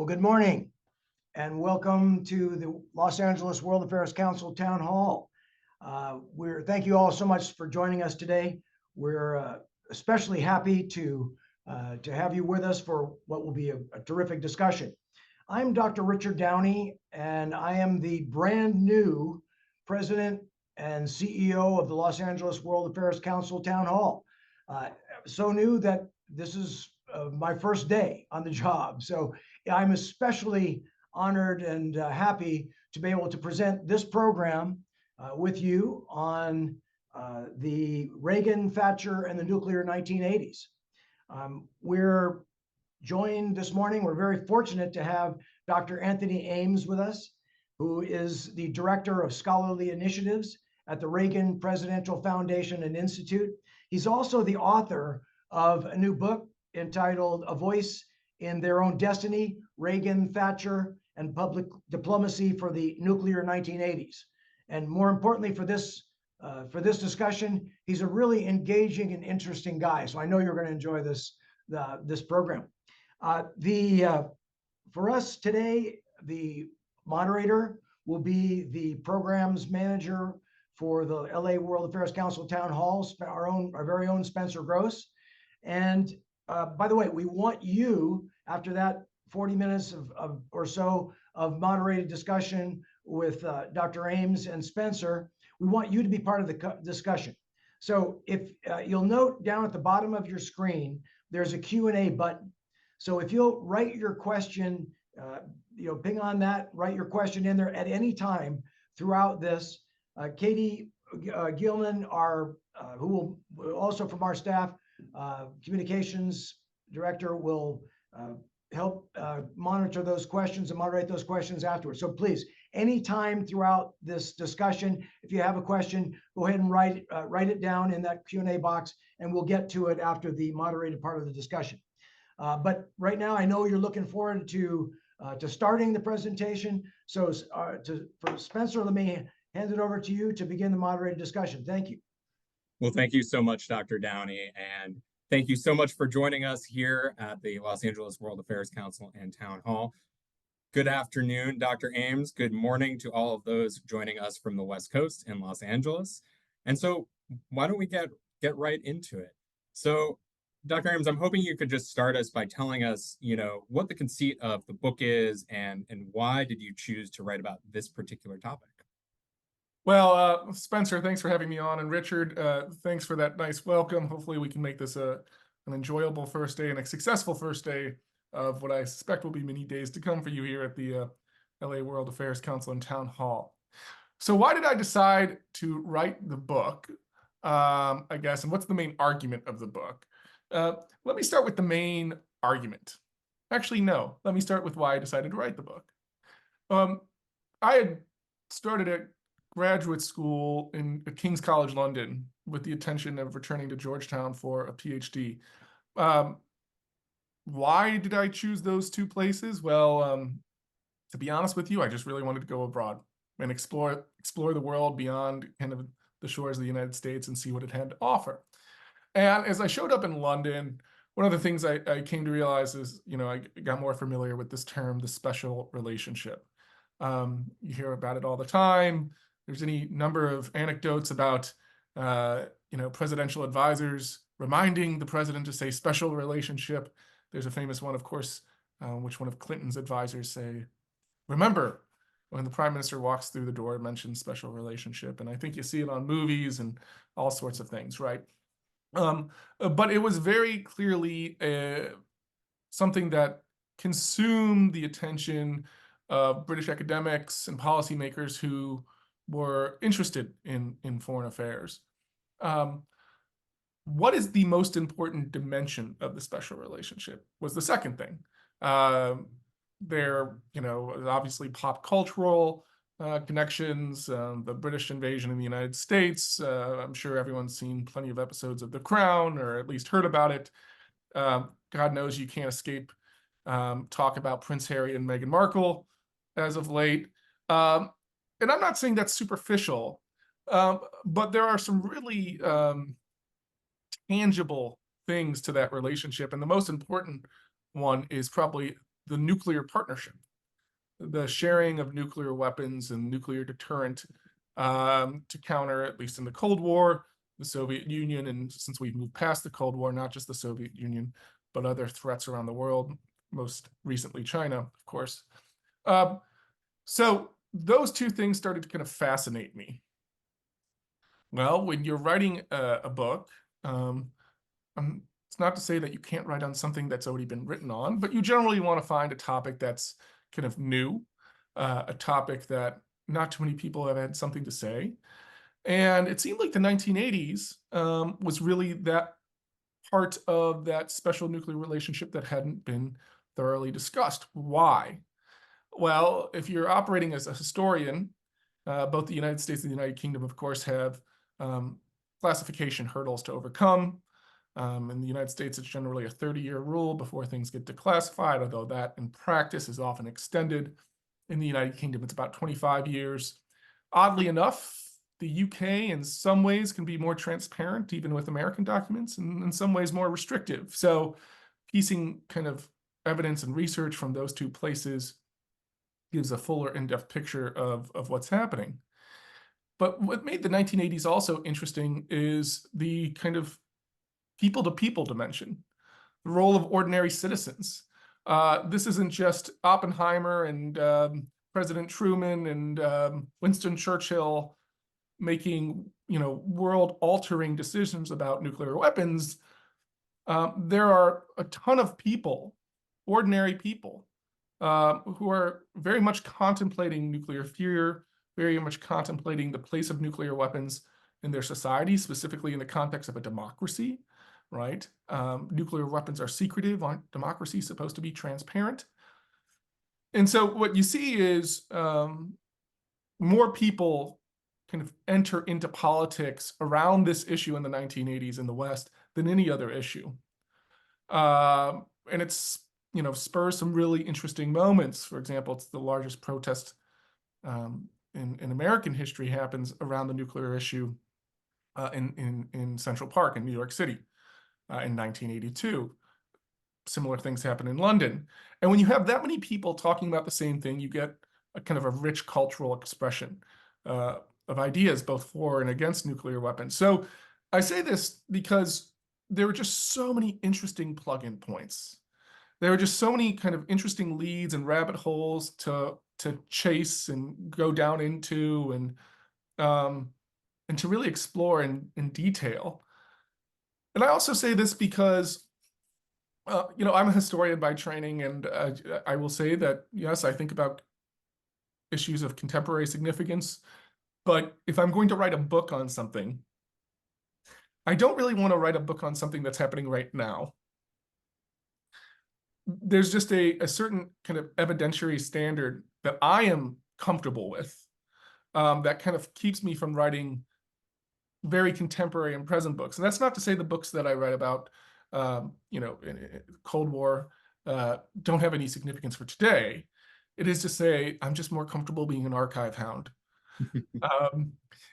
good morning and welcome to the Los Angeles World Affairs Council Town Hall. Thank you all so much for joining us today. We're especially happy to have you with us for what will be a terrific discussion. I'm Dr. Richard Downey, and I am the brand new president and CEO of the Los Angeles World Affairs Council Town Hall. So new that this is my first day on the job. So I'm especially honored and happy to be able to present this program with you on the Reagan, Thatcher, and the nuclear 1980s. We're joined this morning. We're very fortunate to have Dr. Anthony Eames with us, who is the Director of Scholarly Initiatives at the Reagan Presidential Foundation and Institute. He's also the author of a new book entitled A Voice in Their Own Destiny, Reagan, Thatcher, and Public Diplomacy for the Nuclear 1980s. And more importantly for this discussion, he's a really engaging and interesting guy. So I know you're going to enjoy this program. For us today, the moderator will be the programs manager for the LA World Affairs Council Town Hall, our very own Spencer Gross. And by the way, we want you, after that 40 minutes or so of moderated discussion with Dr. Eames and Spencer, we want you to be part of the discussion. So if you'll note down at the bottom of your screen, there's a Q&A button. So if you'll write your question, ping on that, write your question in there at any time throughout this. Katie Gilman, who will also from our staff, communications director, will help monitor those questions and moderate those questions afterwards. So please, anytime throughout this discussion, if you have a question, go ahead and write it down in that Q&A box, and we'll get to it after the moderated part of the discussion. But right now, I know you're looking forward to starting the presentation. So for Spencer, let me hand it over to you to begin the moderated discussion. Thank you. Well, thank you so much, Dr. Downey, and thank you so much for joining us here at the Los Angeles World Affairs Council and Town Hall. Good afternoon, Dr. Eames. Good morning to all of those joining us from the West Coast in Los Angeles. And so why don't we get right into it? So, Dr. Eames, I'm hoping you could just start us by telling us, what the conceit of the book is and why did you choose to write about this particular topic? Well, Spencer, thanks for having me on. And Richard, thanks for that nice welcome. Hopefully we can make this an enjoyable first day and a successful first day of what I suspect will be many days to come for you here at the LA World Affairs Council and Town Hall. So why did I decide to write the book, I guess, and what's the main argument of the book? Let me start with the main argument. Actually, no, let me start with why I decided to write the book. I had started at graduate school at King's College London with the intention of returning to Georgetown for a PhD. Why did I choose those two places? Well, to be honest with you, I just really wanted to go abroad and explore the world beyond kind of the shores of the United States and see what it had to offer. And as I showed up in London, one of the things I came to realize is, I got more familiar with this term, the special relationship. You hear about it all the time. There's any number of anecdotes about, presidential advisors reminding the president to say special relationship. There's a famous one, of course, which one of Clinton's advisors say, remember, when the prime minister walks through the door, it mentions special relationship. And I think you see it on movies and all sorts of things, right? But it was very clearly something that consumed the attention of British academics and policymakers who were interested in foreign affairs. What is the most important dimension of the special relationship was the second thing. There, obviously pop cultural connections, the British invasion in the United States. I'm sure everyone's seen plenty of episodes of The Crown, or at least heard about it. God knows you can't escape talk about Prince Harry and Meghan Markle as of late. And I'm not saying that's superficial, but there are some really tangible things to that relationship. And the most important one is probably the nuclear partnership, the sharing of nuclear weapons and nuclear deterrent to counter, at least in the Cold War, the Soviet Union, and since we've moved past the Cold War, not just the Soviet Union, but other threats around the world, most recently China, of course. So those two things started to kind of fascinate me. Well, when you're writing a book, it's not to say that you can't write on something that's already been written on, but you generally want to find a topic that's kind of new, a topic that not too many people have had something to say. And it seemed like the 1980s was really that part of that special nuclear relationship that hadn't been thoroughly discussed. Why? Well, if you're operating as a historian, both the United States and the United Kingdom, of course, have classification hurdles to overcome. In the United States, it's generally a 30-year rule before things get declassified, although that in practice is often extended. In the United Kingdom, it's about 25 years. Oddly enough, the UK in some ways can be more transparent, even with American documents, and in some ways more restrictive. So piecing kind of evidence and research from those two places gives a fuller in-depth picture of what's happening. But what made the 1980s also interesting is the kind of people-to-people dimension, the role of ordinary citizens. This isn't just Oppenheimer and President Truman and Winston Churchill making, world-altering decisions about nuclear weapons. There are a ton of people, ordinary people, who are very much contemplating nuclear fear, very much contemplating the place of nuclear weapons in their society, specifically in the context of a democracy, right? Nuclear weapons are secretive. Aren't democracies supposed to be transparent? And so what you see is more people kind of enter into politics around this issue in the 1980s in the West than any other issue. And it's, spurs some really interesting moments. For example, it's the largest protest in American history happens around the nuclear issue in Central Park in New York City in 1982. Similar things happen in London. And when you have that many people talking about the same thing, you get a kind of a rich cultural expression of ideas, both for and against nuclear weapons. So I say this because there were just so many interesting plug-in points. There were just so many kind of interesting leads and rabbit holes to chase and go down into and to really explore in detail. And I also say this because, I'm a historian by training, and I will say that, yes, I think about issues of contemporary significance, but if I'm going to write a book on something, I don't really want to write a book on something that's happening right now. There's just a certain kind of evidentiary standard that I am comfortable with that kind of keeps me from writing very contemporary and present books. And that's not to say the books that I write about, in Cold War don't have any significance for today. It is to say I'm just more comfortable being an archive hound.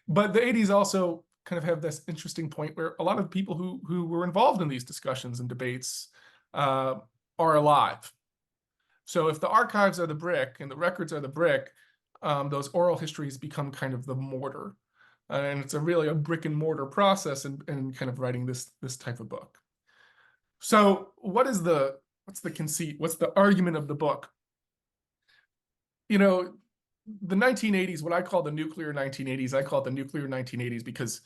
But the 80s also kind of have this interesting point where a lot of people who were involved in these discussions and debates are alive. So if the archives are the brick and the records are the brick, those oral histories become kind of the mortar. And it's really a brick and mortar process in kind of writing this type of book. So what's the conceit? What's the argument of the book? The 1980s, what I call the nuclear 1980s, I call it the nuclear 1980s because,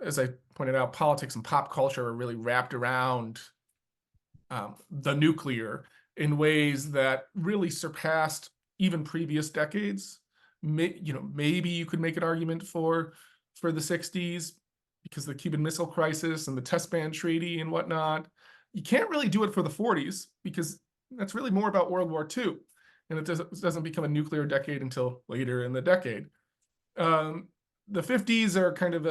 as I pointed out, politics and pop culture are really wrapped around the nuclear in ways that really surpassed even previous decades. Maybe you could make an argument for the 60s because of the Cuban Missile Crisis and the Test Ban Treaty and whatnot. You can't really do it for the 40s because that's really more about World War II. And it doesn't become a nuclear decade until later in the decade. The 50s are kind of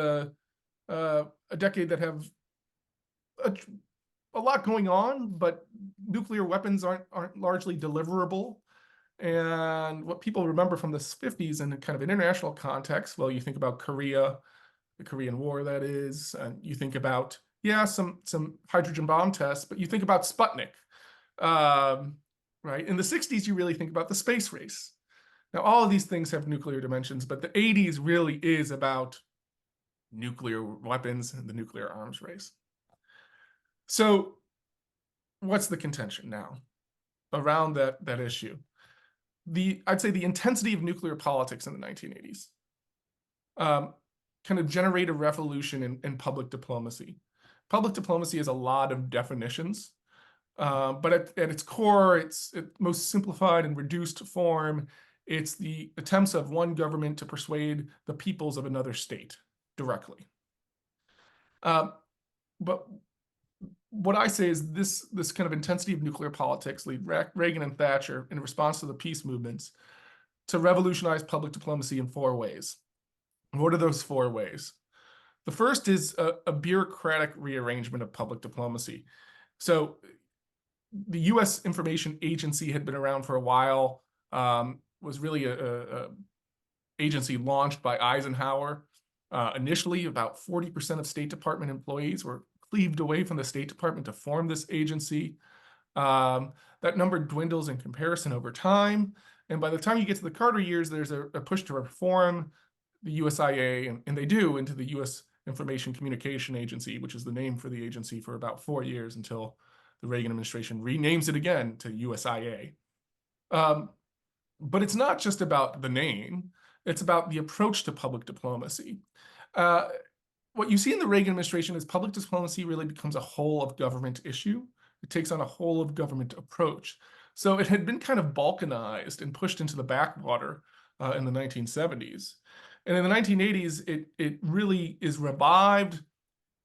a decade that have a lot going on, but nuclear weapons aren't largely deliverable. And what people remember from the 50s in kind of an international context, well, you think about Korea, the Korean War, that is, and you think about, some hydrogen bomb tests, but you think about Sputnik, right? In the 60s, you really think about the space race. Now, all of these things have nuclear dimensions, but the 80s really is about nuclear weapons and the nuclear arms race. So what's the contention now around that issue? I'd say the intensity of nuclear politics in the 1980s kind of generate a revolution in public diplomacy. Public diplomacy has a lot of definitions, but at its core, it's most simplified and reduced form. It's the attempts of one government to persuade the peoples of another state directly. But what I say is this kind of intensity of nuclear politics lead Reagan and Thatcher in response to the peace movements to revolutionize public diplomacy in 4 ways. What are those 4 ways? The first is a bureaucratic rearrangement of public diplomacy. So the U.S. Information Agency had been around for a while, was really a agency launched by Eisenhower. Initially, about 40% of State Department employees were cleaved away from the State Department to form this agency. That number dwindles in comparison over time. And by the time you get to the Carter years, there's a push to reform the USIA, and they do, into the U.S. Information Communication Agency, which is the name for the agency for about 4 years until the Reagan administration renames it again to USIA. But it's not just about the name, it's about the approach to public diplomacy. What you see in the Reagan administration is public diplomacy really becomes a whole of government issue. It takes on a whole of government approach. So it had been kind of balkanized and pushed into the backwater in the 1970s. And in the 1980s, it really is revived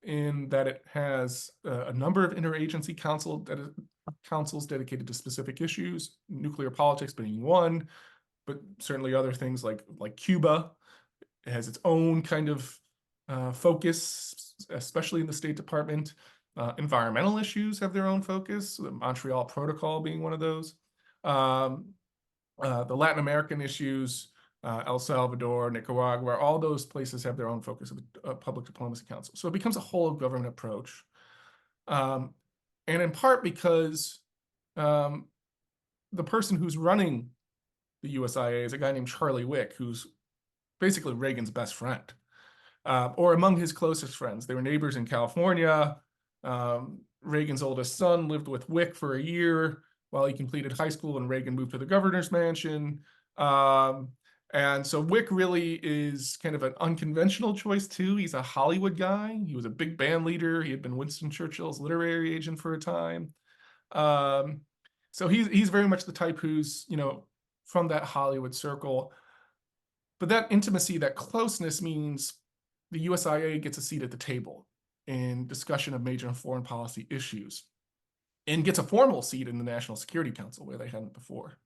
in that it has a number of interagency councils dedicated to specific issues, nuclear politics being one, but certainly other things like Cuba. It has its own kind of focus, especially in the State Department. Environmental issues have their own focus, the Montreal Protocol being one of those. The Latin American issues, El Salvador, Nicaragua, all those places have their own focus of the Public Diplomacy Council. So it becomes a whole of government approach. And in part because the person who's running the USIA is a guy named Charlie Wick, who's basically Reagan's best friend, or among his closest friends. They were neighbors in California. Reagan's oldest son lived with Wick for a year while he completed high school, and Reagan moved to the governor's mansion. And so Wick really is kind of an unconventional choice too. He's a Hollywood guy. He was a big band leader. He had been Winston Churchill's literary agent for a time. So he's very much the type who's, from that Hollywood circle. But that intimacy, that closeness means the USIA gets a seat at the table in discussion of major foreign policy issues and gets a formal seat in the National Security Council where they hadn't before.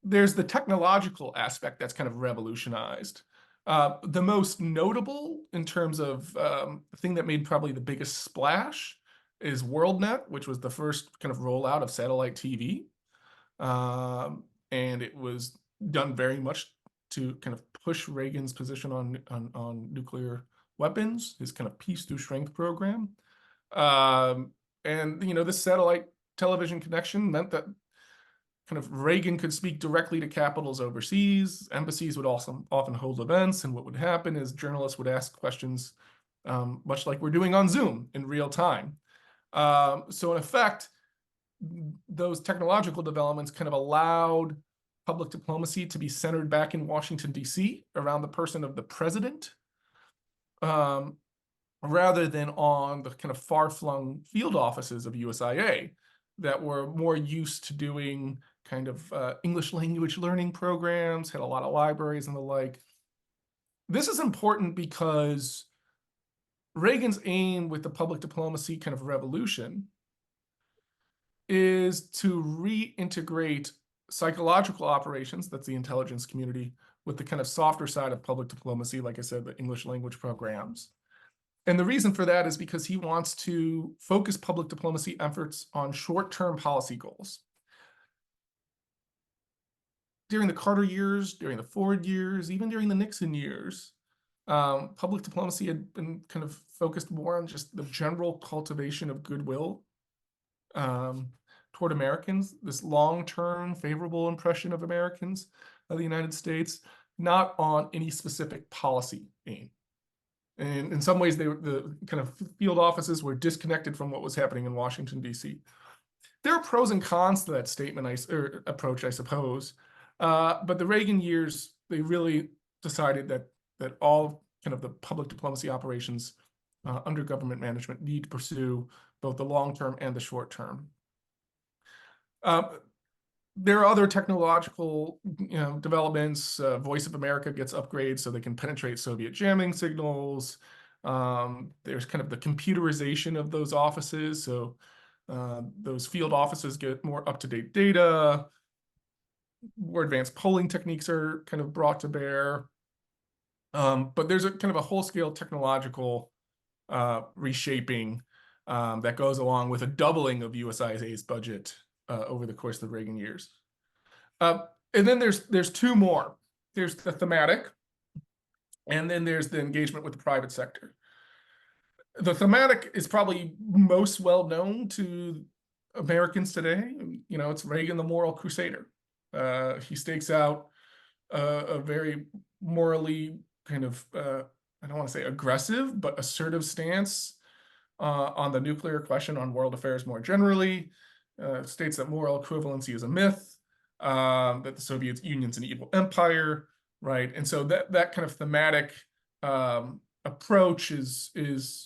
There's the technological aspect that's kind of revolutionized. The most notable in terms of the thing that made probably the biggest splash is WorldNet, which was the first kind of rollout of satellite TV. And it was done very much to kind of push Reagan's position on nuclear weapons, his kind of peace through strength program. And, this satellite television connection meant that kind of Reagan could speak directly to capitals overseas. Embassies would also often hold events, and what would happen is journalists would ask questions, much like we're doing on Zoom in real time. So in effect, those technological developments kind of allowed public diplomacy to be centered back in Washington, D.C. around the person of the president, rather than on the kind of far-flung field offices of USIA that were more used to doing kind of English language learning programs, had a lot of libraries and the like. This is important because Reagan's aim with the public diplomacy kind of revolution is to reintegrate psychological operations, that's the intelligence community, with the kind of softer side of public diplomacy, like I said, the English language programs. And the reason for that is because he wants to focus public diplomacy efforts on short-term policy goals. During the Carter years, during the Ford years, even during the Nixon years, public diplomacy had been kind of focused more on just the general cultivation of goodwill toward Americans, this long-term favorable impression of Americans of the United States, not on any specific policy aim. And in some ways, the kind of field offices were disconnected from what was happening in Washington, D.C. There are pros and cons to that statement or approach, I suppose. But the Reagan years, they really decided that all kind of the public diplomacy operations under government management need to pursue both the long term and the short term. There are other technological developments. Voice of America gets upgrades so they can penetrate Soviet jamming signals. There's kind of the computerization of those offices. So those field offices get more up-to-date data. More advanced polling techniques are kind of brought to bear. But there's a kind of a whole-scale technological reshaping that goes along with a doubling of USISA's budget over the course of the Reagan years. And then there's two more. There's the thematic, and then there's the engagement with the private sector. The thematic is probably most well known to Americans today. It's Reagan, the moral crusader. He stakes out a very morally kind of, I don't want to say aggressive, but assertive stance on the nuclear question, on world affairs more generally. States that moral equivalency is a myth, that the Soviet Union's an evil empire, right? And so that kind of thematic approach is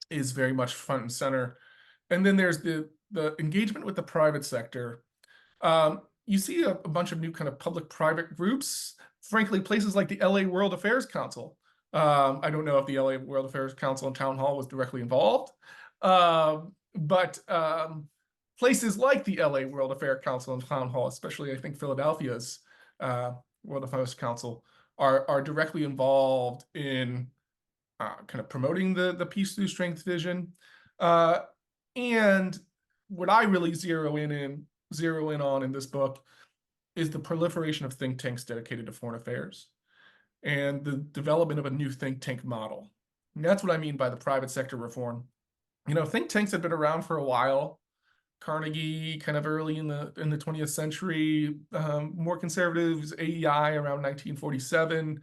very much front and center. And then there's the engagement with the private sector. You see a bunch of new kind of public-private groups. Frankly, places like the LA World Affairs Council. I don't know if the LA World Affairs Council and Town Hall was directly involved, but places like the LA World Affairs Council and Town Hall, especially I think Philadelphia's World Affairs Council, are directly involved in kind of promoting the peace through strength vision. And what I really zero in on in this book is the proliferation of think tanks dedicated to foreign affairs and the development of a new think tank model. And that's what I mean by the private sector reform. Think tanks have been around for a while. Carnegie, kind of early in the 20th century, more conservatives, AEI around 1947.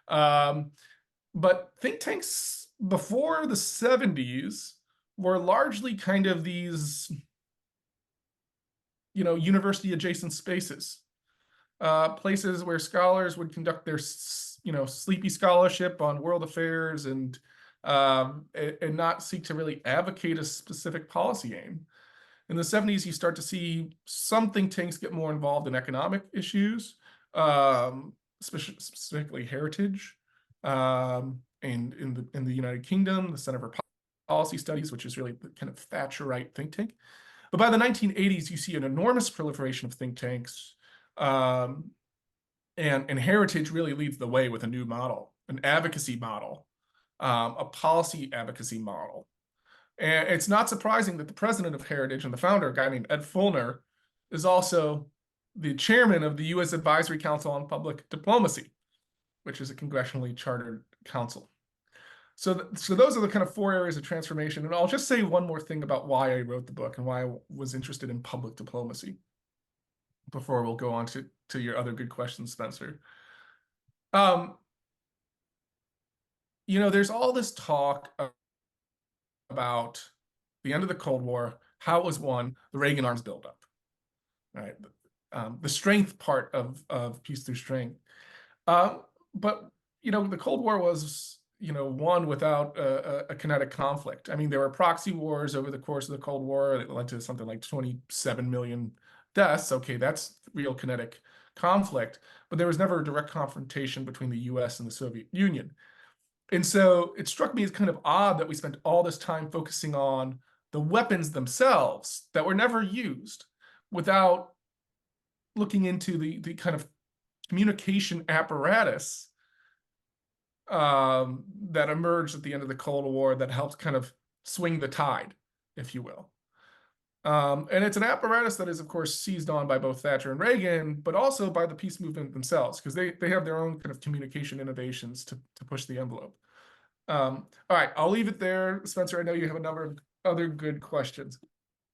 But think tanks before the 70s were largely kind of these, university adjacent spaces, places where scholars would conduct their, sleepy scholarship on world affairs and not seek to really advocate a specific policy aim. In the 70s, you start to see some think tanks get more involved in economic issues, specifically heritage. And in the United Kingdom, the Center for Policy Studies, which is really the kind of Thatcherite think tank. But by the 1980s, you see an enormous proliferation of think tanks, and heritage really leads the way with a new model, an advocacy model, a policy advocacy model. And it's not surprising that the president of Heritage and the founder, a guy named Ed Fulner, is also the chairman of the U.S. Advisory Council on Public Diplomacy, which is a congressionally chartered council. So those are the kind of four areas of transformation. And I'll just say one more thing about why I wrote the book and why I was interested in public diplomacy before we'll go on to your other good questions, Spencer. There's all this talk about the end of the Cold War, how it was won, the Reagan arms buildup, right? The strength part of peace through strength. But the Cold War was won without a kinetic conflict. I mean, there were proxy wars over the course of the Cold War that led to something like 27 million deaths. Okay, that's real kinetic conflict, but there was never a direct confrontation between the US and the Soviet Union. And so it struck me as kind of odd that we spent all this time focusing on the weapons themselves that were never used without looking into the kind of communication apparatus that emerged at the end of the Cold War that helped kind of swing the tide, if you will. And it's an apparatus that is, of course, seized on by both Thatcher and Reagan, but also by the peace movement themselves, because they have their own kind of communication innovations to push the envelope. All right, I'll leave it there. Spencer, I know you have a number of other good questions.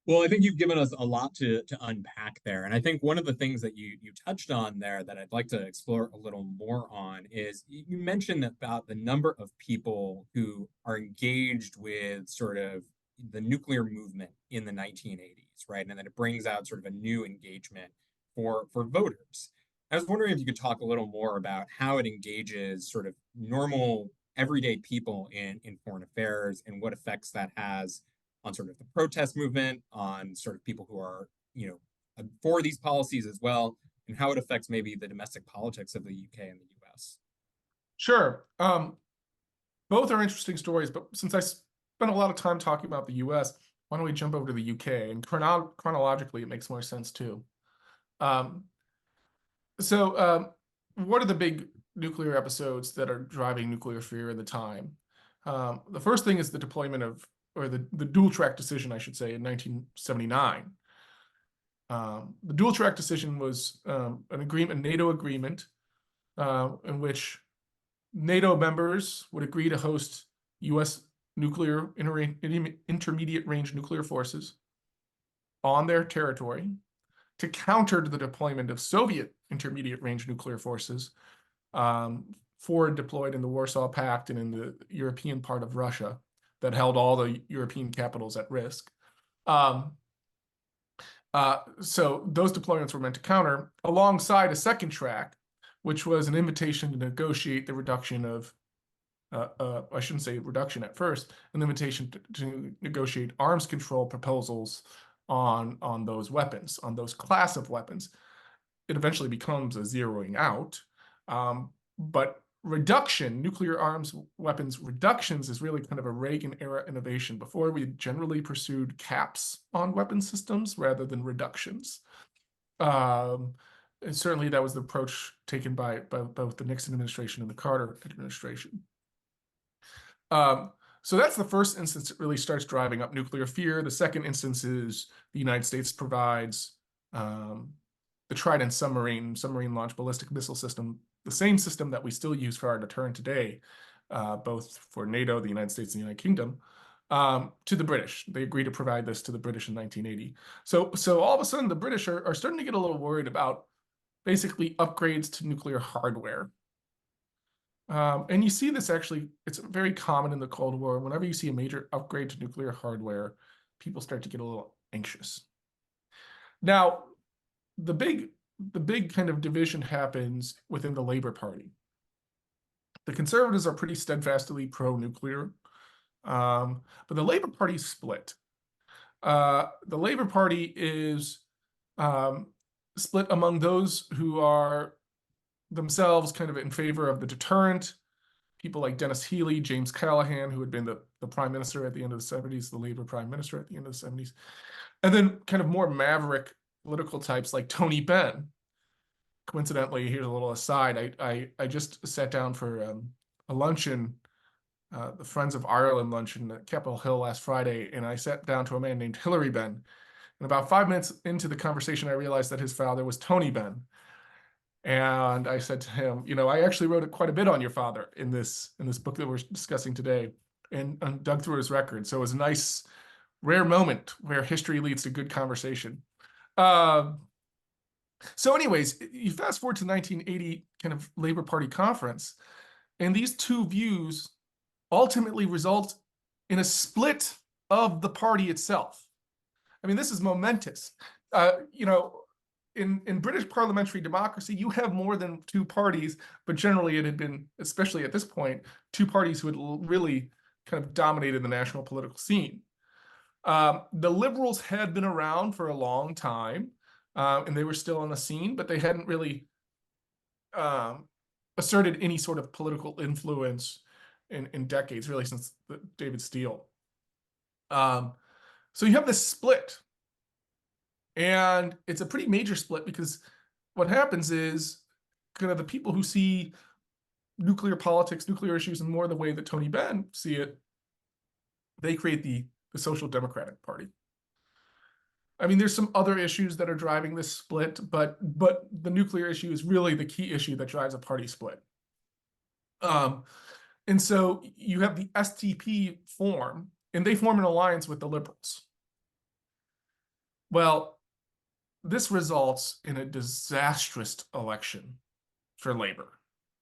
Well, I think you've given us a lot to unpack there. And I think one of the things that you touched on there that I'd like to explore a little more on is you mentioned about the number of people who are engaged with sort of the nuclear movement in the 1980s, right? And then it brings out sort of a new engagement for voters. I was wondering if you could talk a little more about how it engages sort of normal everyday people in foreign affairs and what effects that has on sort of the protest movement, on sort of people who are, for these policies as well, and how it affects maybe the domestic politics of the UK and the US. Sure. Both are interesting stories, but since I spent a lot of time talking about the US, why don't we jump over to the UK? And chronologically, it makes more sense too. Um, what are the big nuclear episodes that are driving nuclear fear at the time? The first thing is the deployment of, or the dual track decision, I should say, in 1979. The dual track decision was an agreement, NATO agreement, in which NATO members would agree to host U.S. nuclear intermediate range nuclear forces on their territory to counter the deployment of Soviet intermediate range nuclear forces, forward deployed in the Warsaw Pact and in the European part of Russia that held all the European capitals at risk. So those deployments were meant to counter, alongside a second track, which was an invitation to negotiate the reduction of, I shouldn't say reduction at first, an invitation to negotiate arms control proposals on those weapons, on those class of weapons. It eventually becomes a zeroing out, but nuclear arms weapons reductions is really kind of a Reagan era innovation. Before, we generally pursued caps on weapon systems rather than reductions. And certainly that was the approach taken by both the Nixon administration and the Carter administration. So that's the first instance that really starts driving up nuclear fear. The second instance is the United States provides the Trident submarine launch ballistic missile system, the same system that we still use for our deterrent today, both for NATO, the United States, and the United Kingdom, to the British. They agreed to provide this to the British in 1980. So all of a sudden, the British are starting to get a little worried about basically upgrades to nuclear hardware. And you see this actually, it's very common in the Cold War. Whenever you see a major upgrade to nuclear hardware, people start to get a little anxious. Now, the big kind of division happens within the Labour Party. The Conservatives are pretty steadfastly pro-nuclear, but the Labour Party split. The Labour Party is split among those who are themselves kind of in favor of the deterrent, people like Dennis Healey, James Callaghan, who had been the prime minister at the end of the 70s, the Labour prime minister at the end of the 70s, and then kind of more maverick political types like Tony Benn. Coincidentally, here's a little aside, I just sat down for a luncheon, the Friends of Ireland luncheon at Capitol Hill last Friday, and I sat down to a man named Hilary Benn. And about 5 minutes into the conversation, I realized that his father was Tony Benn. And I said to him, I actually wrote quite a bit on your father in this book that we're discussing today, and dug through his record. So it was a nice, rare moment where history leads to good conversation. So anyways, you fast forward to 1980 kind of Labour Party conference, and these two views ultimately result in a split of the party itself. I mean, this is momentous. In British parliamentary democracy, you have more than two parties, but generally it had been, especially at this point, two parties who had really kind of dominated the national political scene. The Liberals had been around for a long time, and they were still on the scene, but they hadn't really asserted any sort of political influence in decades, really since David Steele. So you have this split. And it's a pretty major split because what happens is kind of the people who see nuclear politics, nuclear issues in more the way that Tony Benn see it, they create the Social Democratic Party. I mean, there's some other issues that are driving this split, but the nuclear issue is really the key issue that drives a party split. And so you have the STP form, and they form an alliance with the Liberals. Well, this results in a disastrous election for Labor.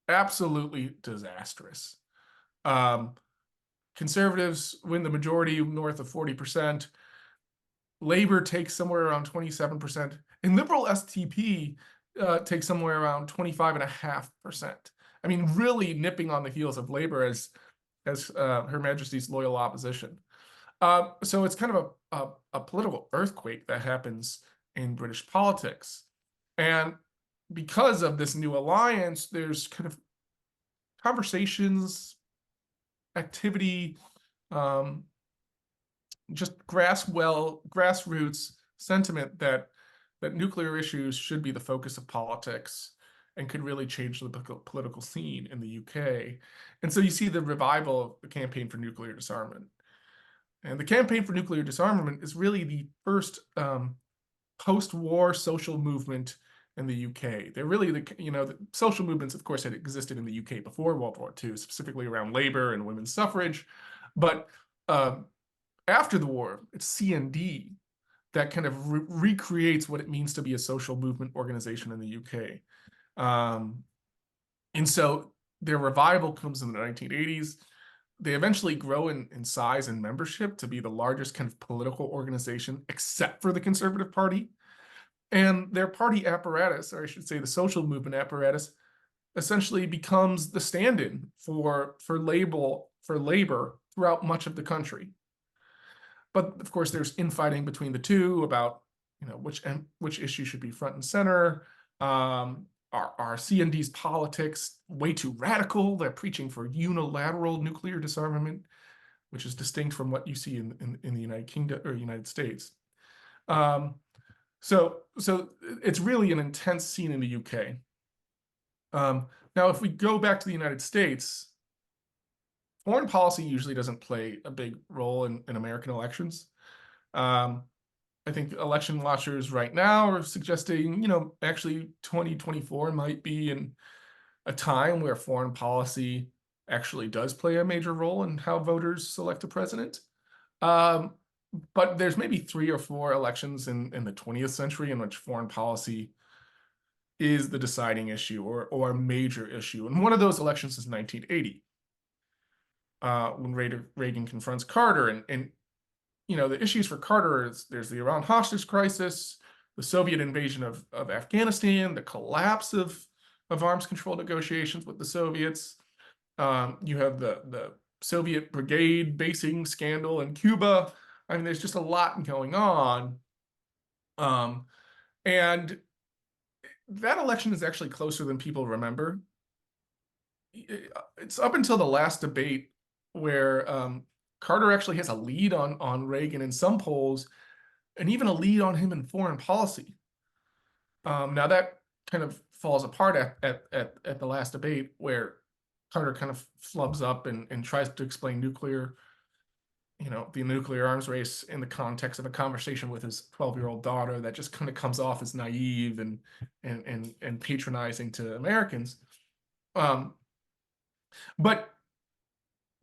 Absolutely disastrous. Conservatives win the majority, north of 40%. Labor takes somewhere around 27%, and Liberal STP takes somewhere around 25.5%. I mean, really nipping on the heels of Labor as Her Majesty's loyal opposition. So it's kind of a political earthquake that happens in British politics. And because of this new alliance, there's kind of conversations, activity, just grassroots sentiment that nuclear issues should be the focus of politics and could really change the political scene in the UK. And so you see the revival of the campaign for nuclear disarmament. And the campaign for nuclear disarmament is really the first post-war social movement in the UK. They're really the social movements, of course, had existed in the UK before World War II, specifically around labor and women's suffrage. But after the war, it's CND that kind of recreates what it means to be a social movement organization in the UK. And so their revival comes in the 1980s. They eventually grow in size and membership to be the largest kind of political organization, except for the Conservative Party. And their party apparatus, or I should say the social movement apparatus, essentially becomes the stand-in for labor throughout much of the country. But of course, there's infighting between the two about which issue should be front and center. Are CND's politics way too radical? They're preaching for unilateral nuclear disarmament, which is distinct from what you see in the United Kingdom or United States. So it's really an intense scene in the UK. Now, if we go back to the United States, foreign policy usually doesn't play a big role in American elections. I think election watchers right now are suggesting, actually 2024 might be in a time where foreign policy actually does play a major role in how voters select a president. But there's maybe 3 or 4 elections in the 20th century in which foreign policy is the deciding issue or a major issue. And one of those elections is 1980, when Reagan confronts Carter. And the issues for Carter is there's the Iran hostage crisis, the Soviet invasion of Afghanistan, the collapse of arms control negotiations with the Soviets. You have the Soviet brigade basing scandal in Cuba. I mean, there's just a lot going on. And that election is actually closer than people remember. It's up until the last debate where Carter actually has a lead on Reagan in some polls, and even a lead on him in foreign policy. Now that kind of falls apart at the last debate, where Carter kind of flubs up and tries to explain the nuclear arms race in the context of a conversation with his 12-year-old daughter that just kind of comes off as naive and patronizing to Americans. But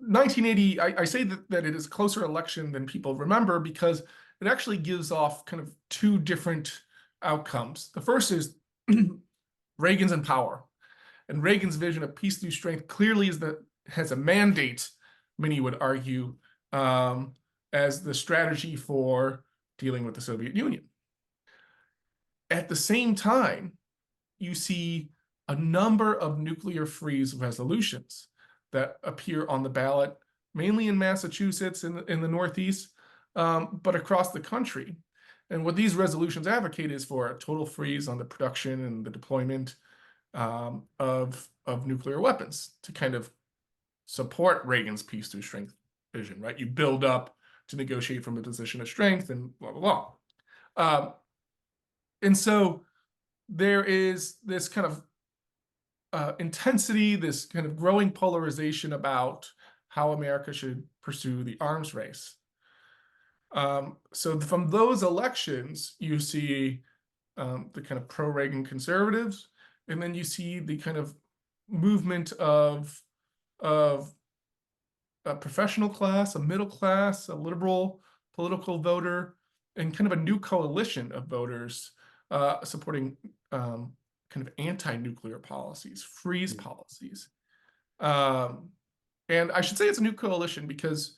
1980, I say that it is a closer election than people remember because it actually gives off kind of 2 different outcomes. The first is Reagan's in power, and Reagan's vision of peace through strength clearly has a mandate, many would argue, as the strategy for dealing with the Soviet Union. At the same time, you see a number of nuclear freeze resolutions that appear on the ballot, mainly in Massachusetts in the Northeast, but across the country. And what these resolutions advocate is for a total freeze on the production and the deployment of nuclear weapons to kind of support Reagan's peace through strength vision, right? You build up to negotiate from a position of strength and blah, blah, blah. And so there is this kind of intensity, this kind of growing polarization about how America should pursue the arms race. So from those elections, you see the kind of pro-Reagan conservatives, and then you see the kind of movement of a professional class, a middle class, a liberal political voter and kind of a new coalition of voters supporting kind of anti-nuclear policies, freeze policies. And I should say it's a new coalition because,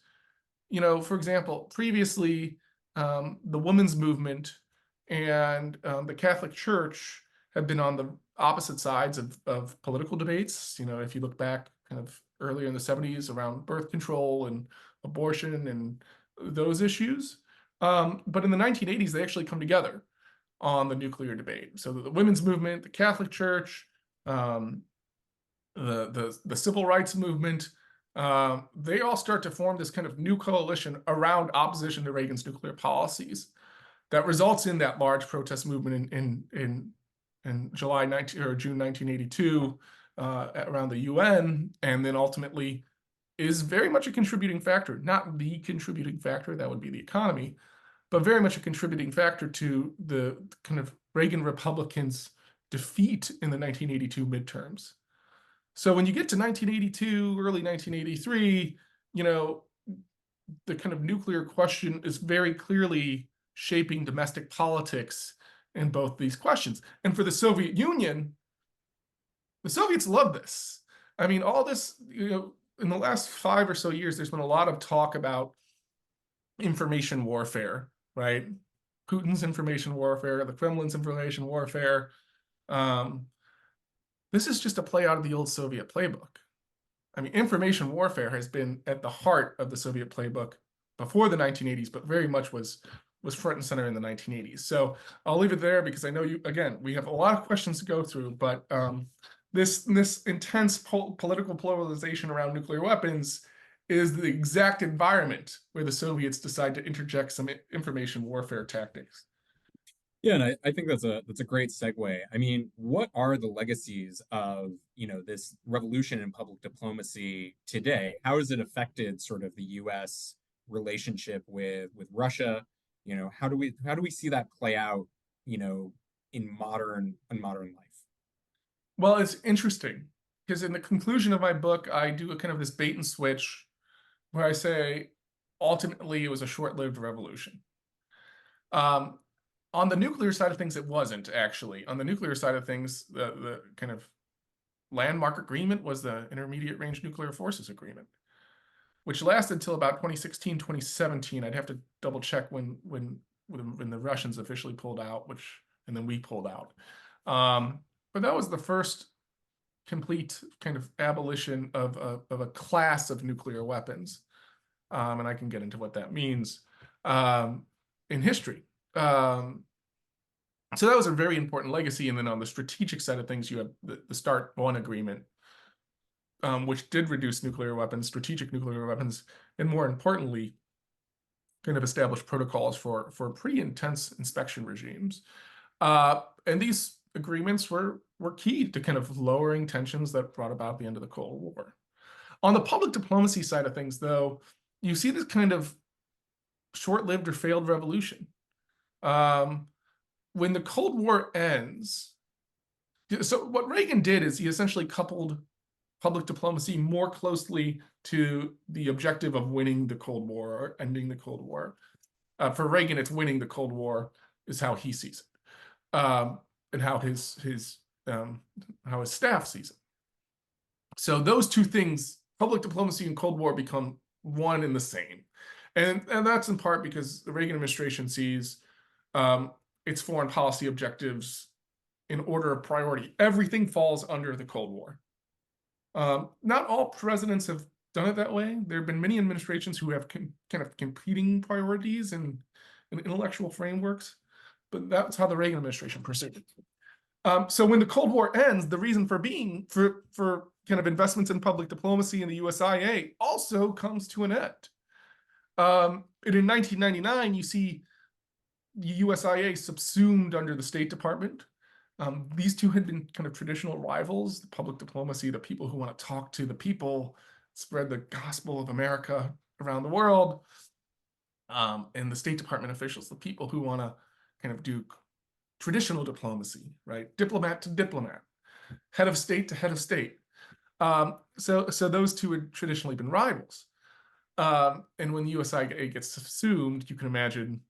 you know, for example, previously the women's movement and the Catholic Church have been on the opposite sides of political debates. You know, if you look back kind of earlier in the 70s around birth control and abortion and those issues. But in the 1980s, they actually come together on the nuclear debate. So the women's movement, the Catholic Church, the civil rights movement, they all start to form this kind of new coalition around opposition to Reagan's nuclear policies that results in that large protest movement in July 19 or June 1982 around the UN, and then ultimately is very much a contributing factor, not the contributing factor, that would be the economy, but very much a contributing factor to the kind of Reagan Republicans' defeat in the 1982 midterms. So when you get to 1982, early 1983, you know, the kind of nuclear question is very clearly shaping domestic politics in both these questions. And for the Soviet Union, the Soviets love this. I mean, all this, you know, in the last 5 or so years, there's been a lot of talk about information warfare, right? Putin's information warfare, the Kremlin's information warfare. This is just a play out of the old Soviet playbook. I mean, information warfare has been at the heart of the Soviet playbook before the 1980s, but very much was front and center in the 1980s. So I'll leave it there because I know you, again, we have a lot of questions to go through, but this intense political polarization around nuclear weapons is the exact environment where the Soviets decide to interject some information warfare tactics. Yeah, and I think that's a great segue. I mean, what are the legacies of, you know, this revolution in public diplomacy today? How has it affected sort of the U.S. relationship with Russia? You know, how do we see that play out, you know, in modern life? Well, it's interesting because in the conclusion of my book, I do a kind of this bait and switch where I say, ultimately, it was a short-lived revolution. On the nuclear side of things, it wasn't actually. On the nuclear side of things, the kind of landmark agreement was the Intermediate Range Nuclear Forces Agreement, which lasted until about 2016, 2017. I'd have to double check when the Russians officially pulled out, and then we pulled out. But that was the first complete kind of abolition of a class of nuclear weapons. And I can get into what that means in history. So that was a very important legacy. And then on the strategic side of things, you have the START 1 agreement, which did reduce nuclear weapons, strategic nuclear weapons, and more importantly, kind of establish protocols for pretty intense inspection regimes. And these agreements were key to kind of lowering tensions that brought about the end of the Cold War. On the public diplomacy side of things, though, you see this kind of short-lived or failed revolution. When the Cold War ends, so what Reagan did is he essentially coupled public diplomacy more closely to the objective of winning the Cold War or ending the Cold War. For Reagan, it's winning the Cold War is how he sees it, and how his staff sees it. So those two things, public diplomacy and Cold War, become one and the same. And that's in part because the Reagan administration sees its foreign policy objectives in order of priority. Everything falls under the Cold War. Not all presidents have done it that way. There have been many administrations who have kind of competing priorities and intellectual frameworks, but that's how the Reagan administration pursued it. So when the Cold War ends, the reason for kind of investments in public diplomacy in the USIA also comes to an end. And in 1999, you see the USIA subsumed under the State Department. These two had been kind of traditional rivals, the public diplomacy, the people who want to talk to the people, spread the gospel of America around the world, and the State Department officials, the people who want to kind of do traditional diplomacy, right? Diplomat to diplomat, head of state to head of state. So those two had traditionally been rivals. And when the USIA gets subsumed, you can imagine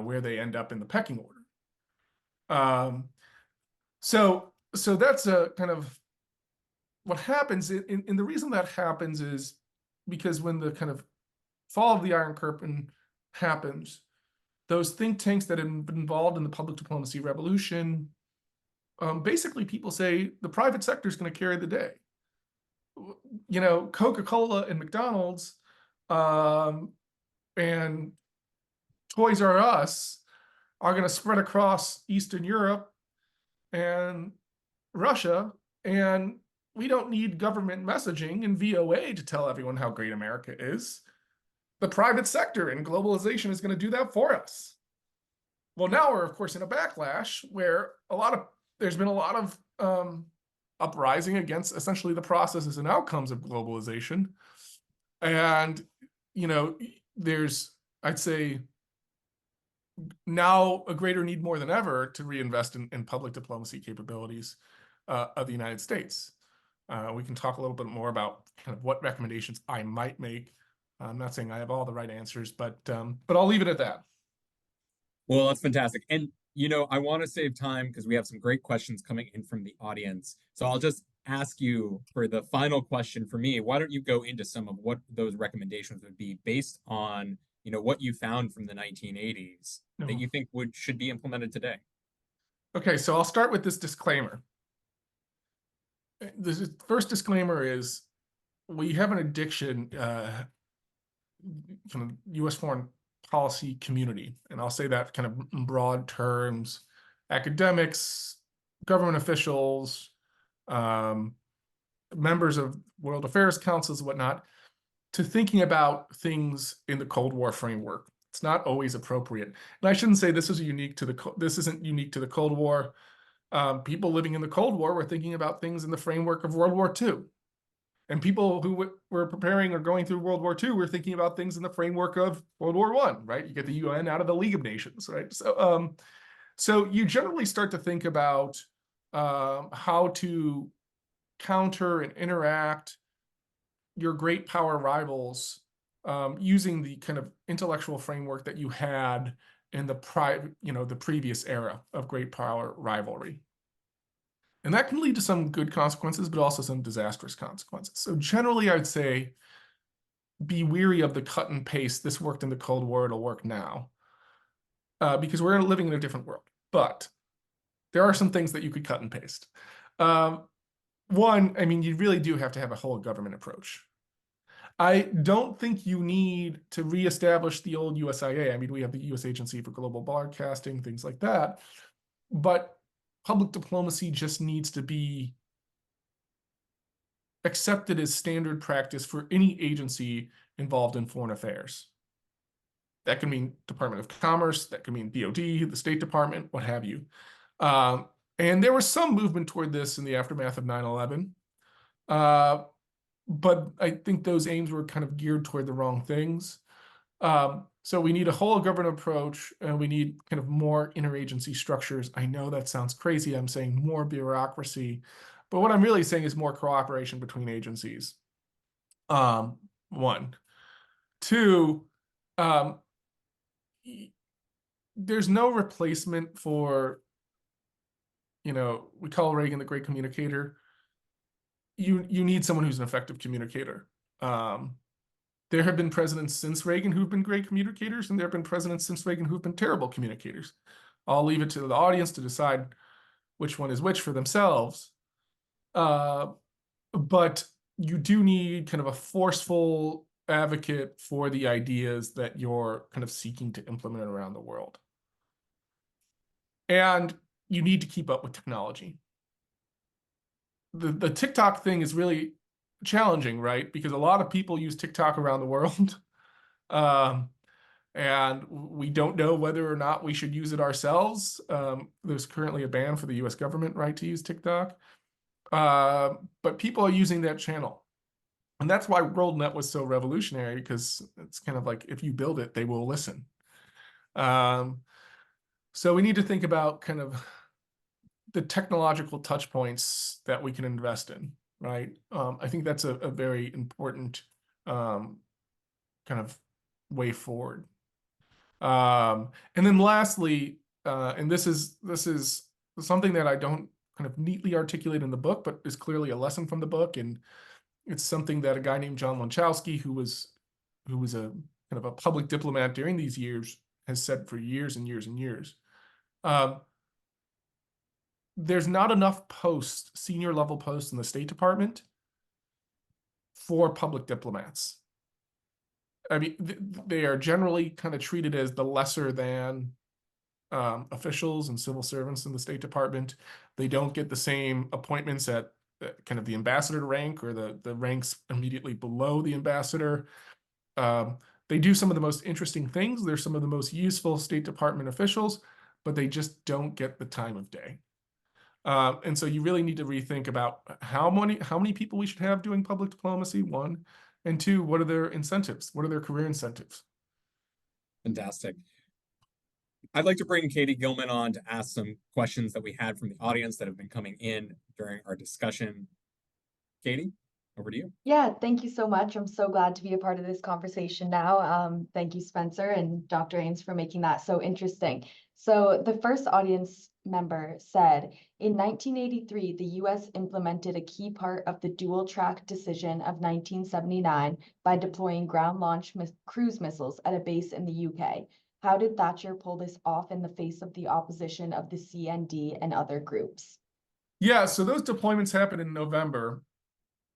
where they end up in the pecking order. So that's a kind of what happens. And the reason that happens is because when the kind of fall of the Iron Curtain happens, those think tanks that have been involved in the public diplomacy revolution, basically people say the private sector is going to carry the day. Coca-Cola and McDonald's and Toys R Us are going to spread across Eastern Europe and Russia, and we don't need government messaging and VOA to tell everyone how great America is. The private sector and globalization is going to do that for us. Well, now we're, of course, in a backlash where there's been a lot of uprising against essentially the processes and outcomes of globalization. And, there's, I'd say, now a greater need more than ever to reinvest in public diplomacy capabilities of the United States. We can talk a little bit more about kind of what recommendations I might make. I'm not saying I have all the right answers, but I'll leave it at that. Well, that's fantastic. And, I want to save time because we have some great questions coming in from the audience. So I'll just ask you for the final question for me. Why don't you go into some of what those recommendations would be based on, what you found from the 1980s that you think should be implemented today? Okay, so I'll start with this disclaimer. The first disclaimer is we have an addiction from the U.S. foreign policy community, and I'll say that kind of in broad terms: academics, government officials, members of world affairs councils, whatnot, to thinking about things in the Cold War framework. It's not always appropriate, and I shouldn't say this isn't unique to the Cold War. People living in the Cold War were thinking about things in the framework of World War II. And people who were preparing or going through World War II were thinking about things in the framework of World War I, right? You get the UN out of the League of Nations, right? So you generally start to think about how to counter and interact your great power rivals using the kind of intellectual framework that you had in the previous era of great power rivalry. And that can lead to some good consequences, but also some disastrous consequences. So generally, I would say be weary of the cut and paste. This worked in the Cold War, it'll work now. Because we're living in a different world. But there are some things that you could cut and paste. One, you really do have to have a whole government approach. I don't think you need to reestablish the old USIA. We have the U.S. Agency for Global Broadcasting, things like that. But public diplomacy just needs to be accepted as standard practice for any agency involved in foreign affairs. That can mean Department of Commerce, that can mean DOD, the State Department, what have you. And there was some movement toward this in the aftermath of 9/11. But I think those aims were kind of geared toward the wrong things. So we need a whole government approach, and we need kind of more interagency structures. I know that sounds crazy. I'm saying more bureaucracy, but what I'm really saying is more cooperation between agencies. One. Two, there's no replacement for, we call Reagan the great communicator. You need someone who's an effective communicator. There have been presidents since Reagan who've been great communicators, and there have been presidents since Reagan who've been terrible communicators. I'll leave it to the audience to decide which one is which for themselves. But you do need kind of a forceful advocate for the ideas that you're kind of seeking to implement around the world. And you need to keep up with technology. The TikTok thing is really challenging, right? Because a lot of people use TikTok around the world. And we don't know whether or not we should use it ourselves. There's currently a ban for the US government, right, to use TikTok. But people are using that channel. And that's why WorldNet was so revolutionary, because it's kind of like, if you build it, they will listen. So we need to think about kind of the technological touch points that we can invest in, right? I think that's a very important kind of way forward. And then lastly, and this is something that I don't kind of neatly articulate in the book, but is clearly a lesson from the book, and it's something that a guy named John Lanchowski, who was a kind of a public diplomat during these years, has said for years and years and years. There's not enough posts, senior level posts in the State Department for public diplomats. I mean, they are generally kind of treated as the lesser than officials and civil servants in the State Department. They don't get the same appointments at kind of the ambassador rank or the ranks immediately below the ambassador. They do some of the most interesting things. They're some of the most useful State Department officials, but they just don't get the time of day. And so you really need to rethink about how many people we should have doing public diplomacy, one, and two, what are their incentives? What are their career incentives? Fantastic. I'd like to bring Katie Gilman on to ask some questions that we had from the audience that have been coming in during our discussion. Katie, over to you. Yeah, thank you so much. I'm so glad to be a part of this conversation now. Thank you, Spencer and Dr. Eames, for making that so interesting. So the first audience member said, in 1983, the U.S. implemented a key part of the dual-track decision of 1979 by deploying ground-launched cruise missiles at a base in the U.K. How did Thatcher pull this off in the face of the opposition of the CND and other groups? Yeah, so those deployments happened in November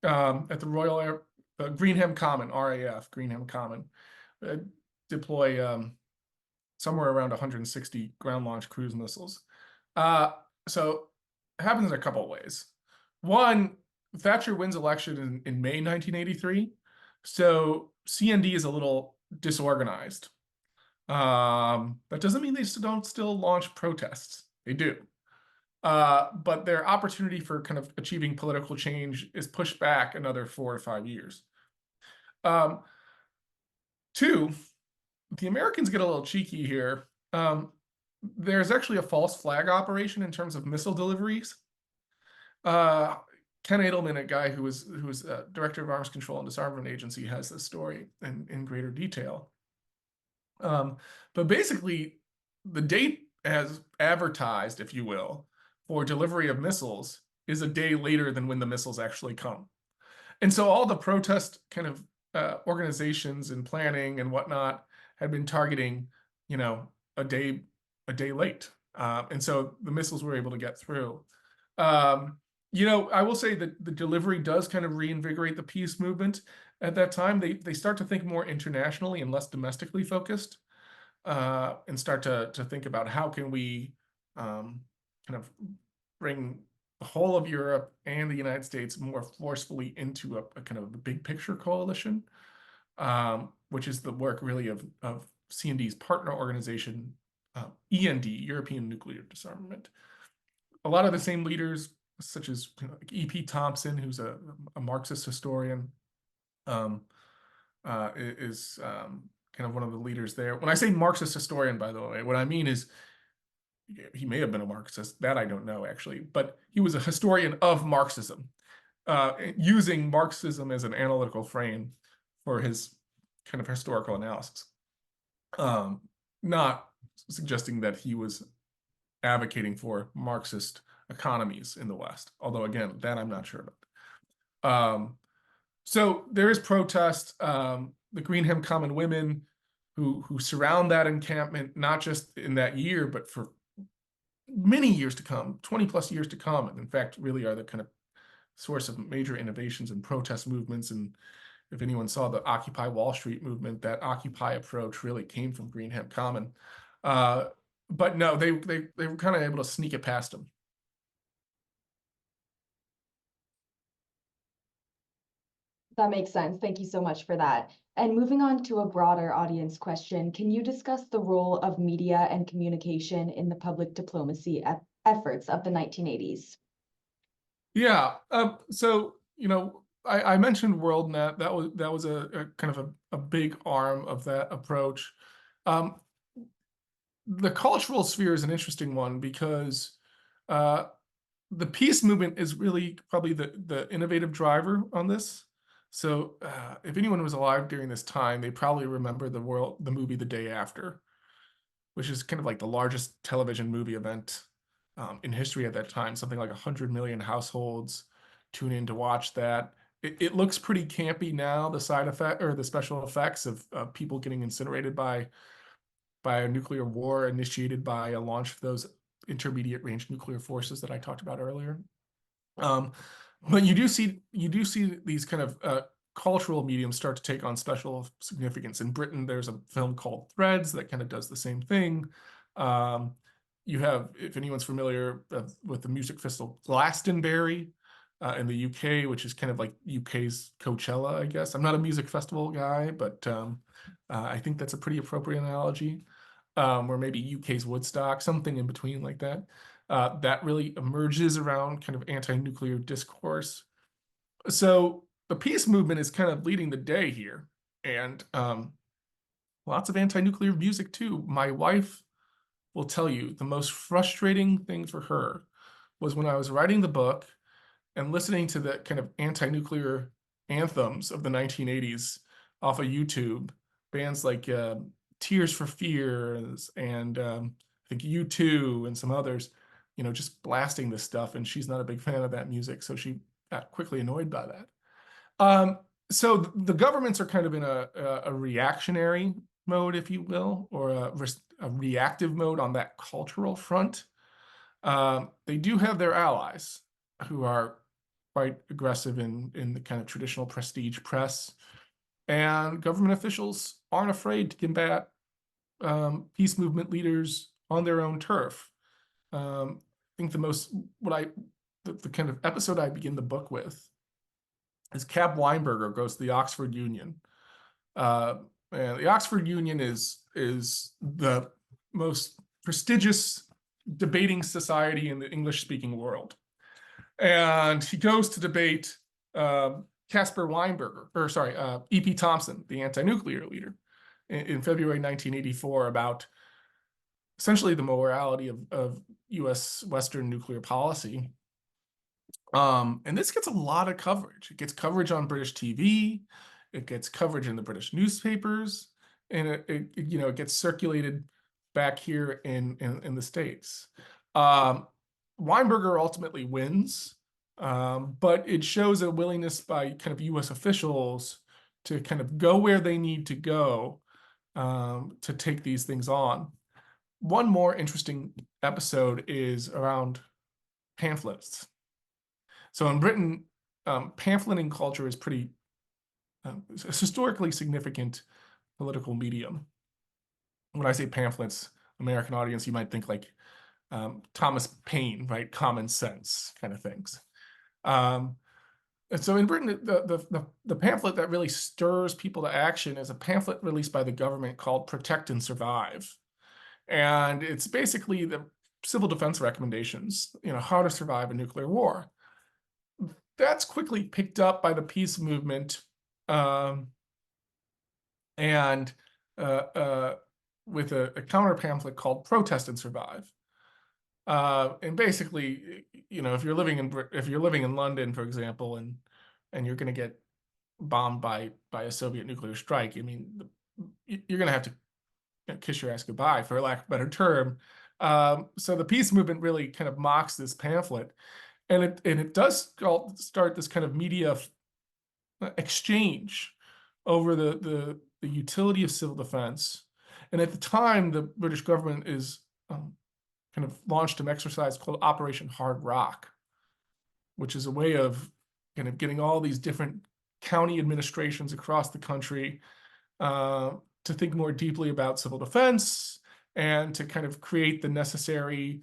at the Royal Air Greenham Common, RAF, Greenham Common, deploy somewhere around 160 ground-launched cruise missiles. So it happens in a couple of ways. One, Thatcher wins election in May 1983, so CND is a little disorganized. That doesn't mean they don't still launch protests. They do. But their opportunity for kind of achieving political change is pushed back another 4 to 5 years. Two, the Americans get a little cheeky here. There's actually a false flag operation in terms of missile deliveries. Ken Edelman, a guy who was director of Arms Control and Disarmament Agency, has this story in greater detail. But basically, the date as advertised, if you will, for delivery of missiles is a day later than when the missiles actually come. And so all the protest kind of organizations and planning and whatnot had been targeting, a day late. And so the missiles were able to get through. I will say that the delivery does kind of reinvigorate the peace movement at that time. They start to think more internationally and less domestically focused, and start to think about how can we kind of bring the whole of Europe and the United States more forcefully into a kind of a big picture coalition, which is the work really of CND's partner organization, END, European Nuclear Disarmament. A lot of the same leaders, such as like E.P. Thompson, who's a Marxist historian, is kind of one of the leaders there. When I say Marxist historian, by the way, what I mean is he may have been a Marxist, that I don't know actually, but he was a historian of Marxism, using Marxism as an analytical frame for his kind of historical analysis. Not suggesting that he was advocating for Marxist economies in the West, although again, that I'm not sure about. So there is protest. The Greenham Common women who surround that encampment, not just in that year, but for many years to come, 20 plus years to come, and in fact really are the kind of source of major innovations and protest movements. And if anyone saw the Occupy Wall Street movement, that Occupy approach really came from Greenham Common. But no, they were kind of able to sneak it past them. That makes sense. Thank you so much for that. And moving on to a broader audience question, can you discuss the role of media and communication in the public diplomacy efforts of the 1980s? Yeah. So, I mentioned WorldNet. That was a kind of a big arm of that approach. The cultural sphere is an interesting one because the peace movement is really probably the innovative driver on this. So if anyone was alive during this time, they probably remember the movie The Day After, which is kind of like the largest television movie event in history at that time. Something like 100 million households tune in to watch that. It looks pretty campy now, the side effect or the special effects of people getting incinerated by a nuclear war initiated by a launch of those intermediate range nuclear forces that I talked about earlier. But you do see these kind of cultural mediums start to take on special significance. In Britain, there's a film called Threads that kind of does the same thing. You have, if anyone's familiar with the music festival Glastonbury in the UK, which is kind of like UK's Coachella, I guess. I'm not a music festival guy, but I think that's a pretty appropriate analogy. Or maybe UK's Woodstock, something in between like that. That really emerges around kind of anti-nuclear discourse. So the peace movement is kind of leading the day here, and lots of anti-nuclear music too. My wife will tell you the most frustrating thing for her was when I was writing the book and listening to the kind of anti-nuclear anthems of the 1980s off of YouTube, bands like Tears for Fears and I think U2 and some others, you know, just blasting this stuff. And she's not a big fan of that music, so she got quickly annoyed by that. So the governments are kind of in a reactionary mode, if you will, or a reactive mode on that cultural front. They do have their allies who are quite aggressive in the kind of traditional prestige press, and government officials aren't afraid to combat peace movement leaders on their own turf. I think the kind of episode I begin the book with is Cab Weinberger goes to the Oxford Union. And the Oxford Union is the most prestigious debating society in the English-speaking world. And he goes to debate Caspar Weinberger, or sorry, E.P. Thompson, the anti-nuclear leader, in February 1984 about essentially the morality of U.S. Western nuclear policy. And this gets a lot of coverage. It gets coverage on British TV. It gets coverage in the British newspapers, and it gets circulated back here in the States. Weinberger ultimately wins, but it shows a willingness by kind of U.S. officials to kind of go where they need to go to take these things on. One more interesting episode is around pamphlets. So in Britain, pamphleting culture is pretty historically significant political medium. When I say pamphlets, American audience, you might think like Thomas Paine, right? Common sense kind of things. And so in Britain, the pamphlet that really stirs people to action is a pamphlet released by the government called Protect and Survive. And it's basically the civil defense recommendations, you know, how to survive a nuclear war. That's quickly picked up by the peace movement, and with a counter pamphlet called Protest and Survive. And basically, you know, if you're living in London, for example, and you're going to get bombed by a Soviet nuclear strike, I mean, you're going to have to kiss your ass goodbye, for lack of a better term. So the peace movement really kind of mocks this pamphlet, and it does start this kind of media exchange over the utility of civil defense. And at the time, the British government is kind of launched an exercise called Operation Hard Rock, which is a way of kind of getting all these different county administrations across the country to think more deeply about civil defense and to kind of create the necessary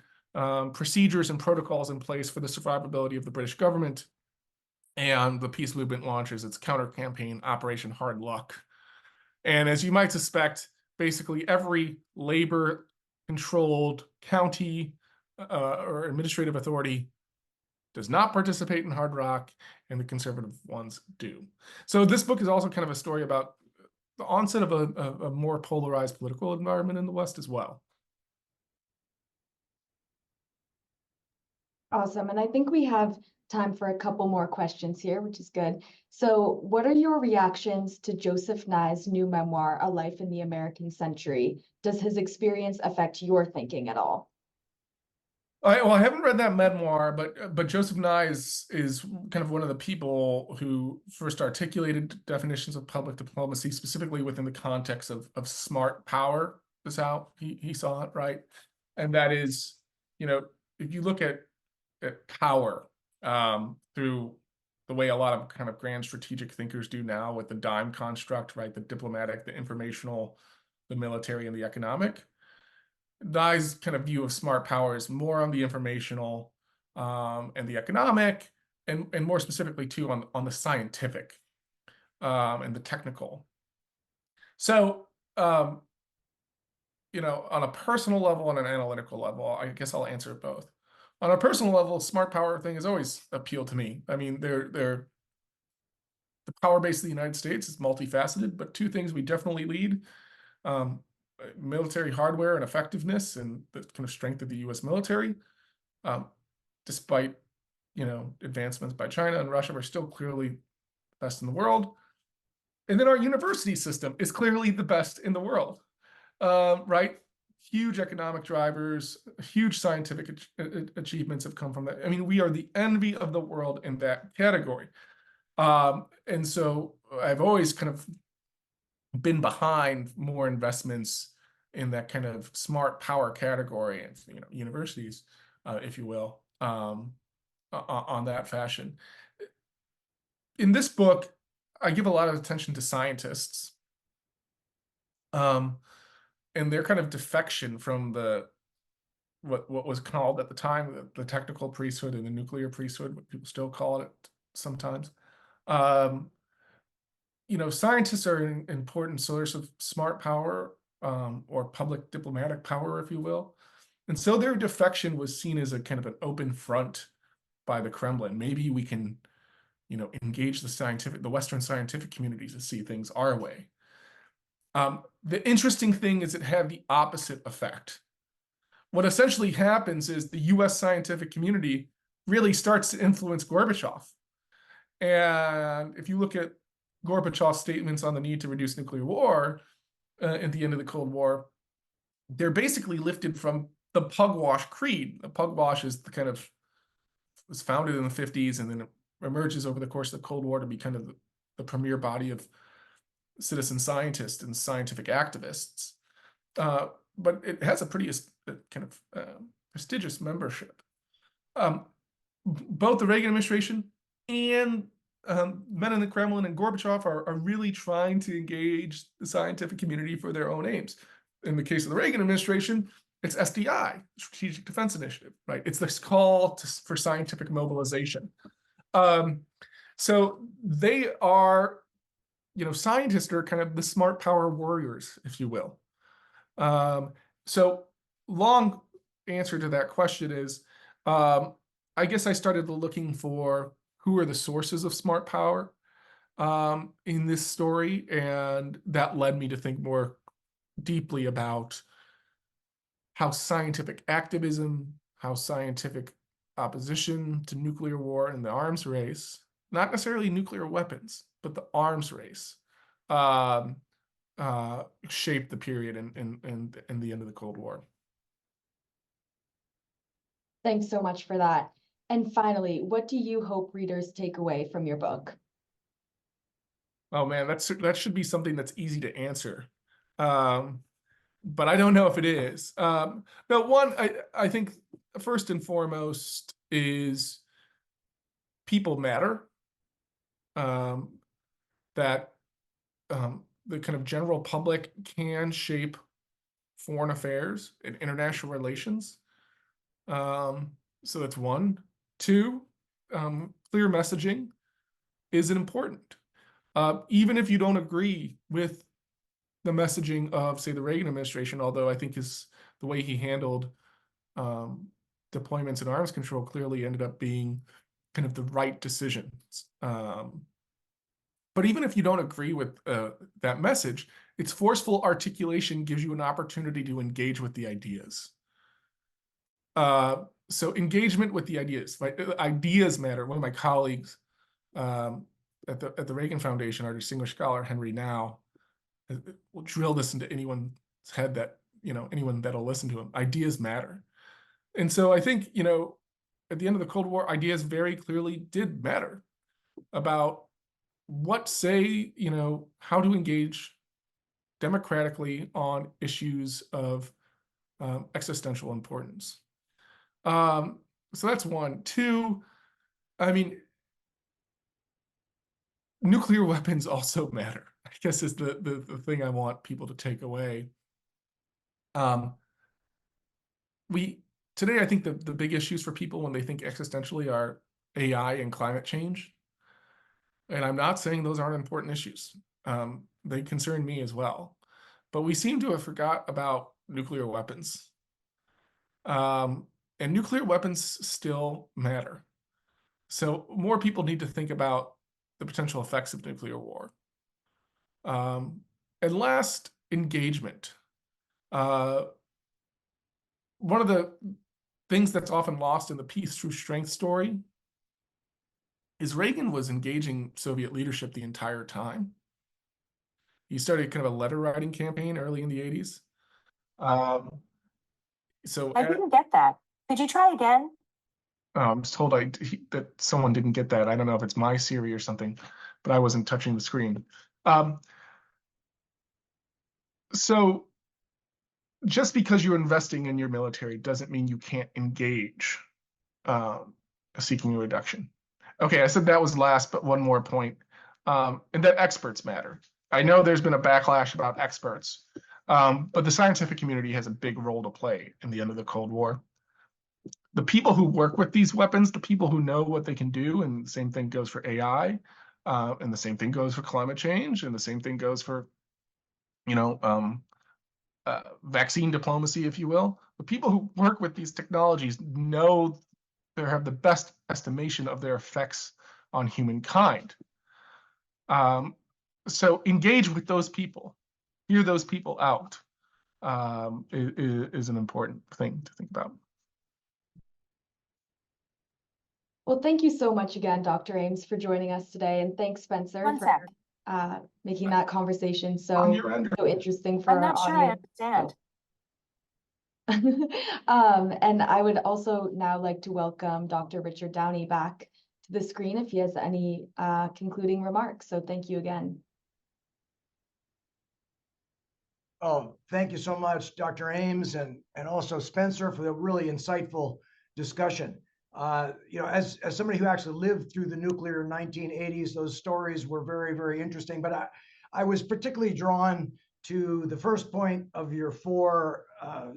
procedures and protocols in place for the survivability of the British government. And the peace movement launches its counter campaign, Operation Hard Luck. And as you might suspect, basically every labor-controlled county or administrative authority does not participate in Hard Rock, and the conservative ones do. So this book is also kind of a story about the onset of a more polarized political environment in the West as well. Awesome. And I think we have time for a couple more questions here, which is good. So what are your reactions to Joseph Nye's new memoir, A Life in the American Century? Does his experience affect your thinking at all? I haven't read that memoir, but Joseph Nye is kind of one of the people who first articulated definitions of public diplomacy, specifically within the context of smart power, is how he saw it, right? And that is, if you look at power through the way a lot of kind of grand strategic thinkers do now with the dime construct, right? The diplomatic, the informational, the military, and the economic. Nye's kind of view of smart power is more on the informational and the economic, and more specifically too on the scientific and the technical. So on a personal level and an analytical level, I guess I'll answer both. On a personal level, smart power thing has always appealed to me. I mean, the power base of the United States is multifaceted, but two things we definitely lead: military hardware and effectiveness, and the kind of strength of the U.S. military, despite advancements by China and Russia, are still clearly best in the world. And then our university system is clearly the best in the world, right? Huge economic drivers, huge scientific achievements have come from that. I mean, we are the envy of the world in that category. And so I've always kind of been behind more investments in that kind of smart power category and universities, if you will, on that fashion. In this book, I give a lot of attention to scientists, and their kind of defection from what was called at the time the technical priesthood and the nuclear priesthood, what people still call it sometimes. Scientists are an important source of smart power, or public diplomatic power, if you will. And so their defection was seen as a kind of an open front by the Kremlin. Maybe we can, engage the Western scientific communities to see things our way. The interesting thing is it had the opposite effect. What essentially happens is the US scientific community really starts to influence Gorbachev. And if you look at Gorbachev's statements on the need to reduce nuclear war at the end of the Cold War, they're basically lifted from the Pugwash Creed. The Pugwash is was founded in the 50s and then it emerges over the course of the Cold War to be kind of the premier body of citizen scientists and scientific activists. But it has a pretty prestigious membership. Both the Reagan administration and men in the Kremlin and Gorbachev are really trying to engage the scientific community for their own aims. In the case of the Reagan administration, it's SDI, Strategic Defense Initiative, right? It's this call for scientific mobilization. So they are, scientists are kind of the smart power warriors, if you will. So long answer to that question is, I guess I started looking for who are the sources of smart power in this story, and that led me to think more deeply about how scientific activism, how scientific opposition to nuclear war and the arms race, not necessarily nuclear weapons, but the arms race, shaped the period and the end of the Cold War. Thanks so much for that. And finally, what do you hope readers take away from your book? Oh man, that should be something that's easy to answer. But I don't know if it is. No, one, I think first and foremost is people matter. That the kind of general public can shape foreign affairs and international relations. So that's one. Two, clear messaging is important. Even if you don't agree with the messaging of, say, the Reagan administration, although I think the way he handled deployments and arms control clearly ended up being kind of the right decisions. But even if you don't agree with that message, its forceful articulation gives you an opportunity to engage with the ideas. So engagement with the ideas, right? Ideas matter. One of my colleagues at the Reagan Foundation, our distinguished scholar Henry Now, will drill this into anyone's head that, anyone that'll listen to him. Ideas matter. And so I think, at the end of the Cold War, ideas very clearly did matter about how to engage democratically on issues of existential importance. So that's one. Two, I mean, nuclear weapons also matter, I guess, is the thing I want people to take away. Today, I think the big issues for people when they think existentially are AI and climate change. And I'm not saying those aren't important issues. They concern me as well. But we seem to have forgot about nuclear weapons. And nuclear weapons still matter. So more people need to think about the potential effects of nuclear war. And last, engagement. One of the things that's often lost in the peace through strength story is Reagan was engaging Soviet leadership the entire time. He started kind of a letter writing campaign early in the 80s. So I didn't get that. Could you try again? I'm just told that someone didn't get that. I don't know if it's my Siri or something, but I wasn't touching the screen. So just because you're investing in your military doesn't mean you can't engage seeking a reduction. Okay, I said that was last, but one more point, and that experts matter. I know there's been a backlash about experts, but the scientific community has a big role to play in the end of the Cold War. The people who work with these weapons, the people who know what they can do, and the same thing goes for AI, and the same thing goes for climate change, and the same thing goes for, vaccine diplomacy, if you will. The people who work with these technologies know they have the best estimation of their effects on humankind. So engage with those people, hear those people out, is an important thing to think about. Well, thank you so much again, Dr. Eames, for joining us today. And thanks, Spencer, One for sec. making that conversation On so your end. interesting for I'm our not sure I audience. understand. And I would also now like to welcome Dr. Richard Downey back to the screen if he has any concluding remarks. So thank you again. Oh, thank you so much, Dr. Eames, and also Spencer, for the really insightful discussion. As somebody who actually lived through the nuclear 1980s, those stories were very, very interesting. But I was particularly drawn to the first point of your four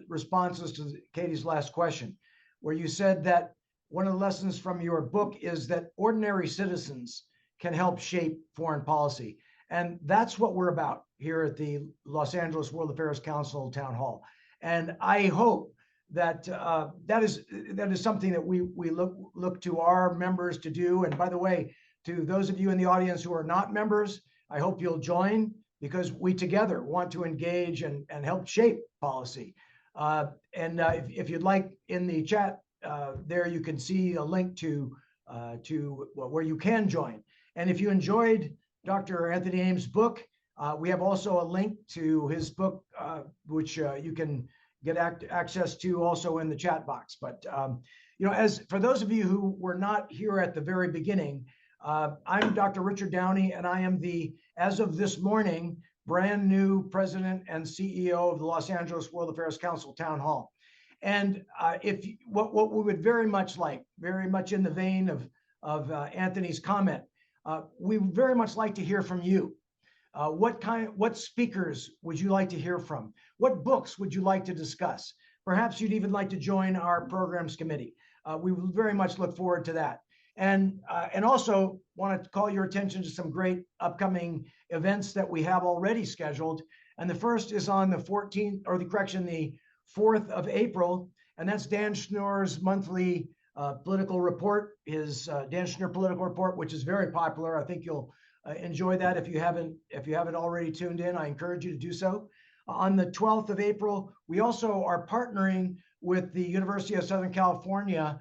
responses to Katie's last question, where you said that one of the lessons from your book is that ordinary citizens can help shape foreign policy. And that's what we're about here at the Los Angeles World Affairs Council Town Hall. And I hope that that is something that we look to our members to do. And by the way, to those of you in the audience who are not members, I hope you'll join, because we together want to engage and help shape policy. If you'd like, in the chat there, you can see a link to where you can join. And if you enjoyed Dr. Anthony Eames' book, we have also a link to his book, which you can get access to also in the chat box. But as for those of you who were not here at the very beginning, I'm Dr. Richard Downey, and I am as of this morning, brand new president and CEO of the Los Angeles World Affairs Council Town Hall. And what we would very much in the vein of Anthony's comment, we would very much like to hear from you. What speakers would you like to hear from? What books would you like to discuss? Perhaps you'd even like to join our programs committee. We would very much look forward to that. And also want to call your attention to some great upcoming events that we have already scheduled. And the first is on the 4th of April, and that's Dan Schneur's monthly political report, his Dan Schneur political report, which is very popular. I think you'll enjoy that. If you haven't already tuned in, I encourage you to do so. On the 12th of April, we also are partnering with the University of Southern California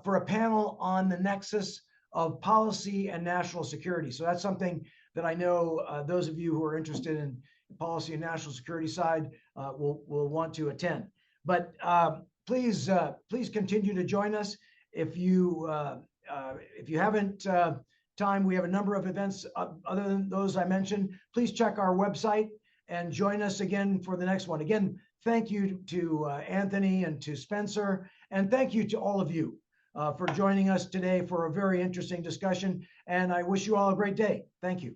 for a panel on the nexus of policy and national security. So that's something that I know those of you who are interested in policy and national security side will want to attend. But please continue to join us. If you haven't time, we have a number of events other than those I mentioned. Please check our website and join us again for the next one. Again, thank you to Anthony and to Spencer, and thank you to all of you for joining us today for a very interesting discussion. And I wish you all a great day. Thank you.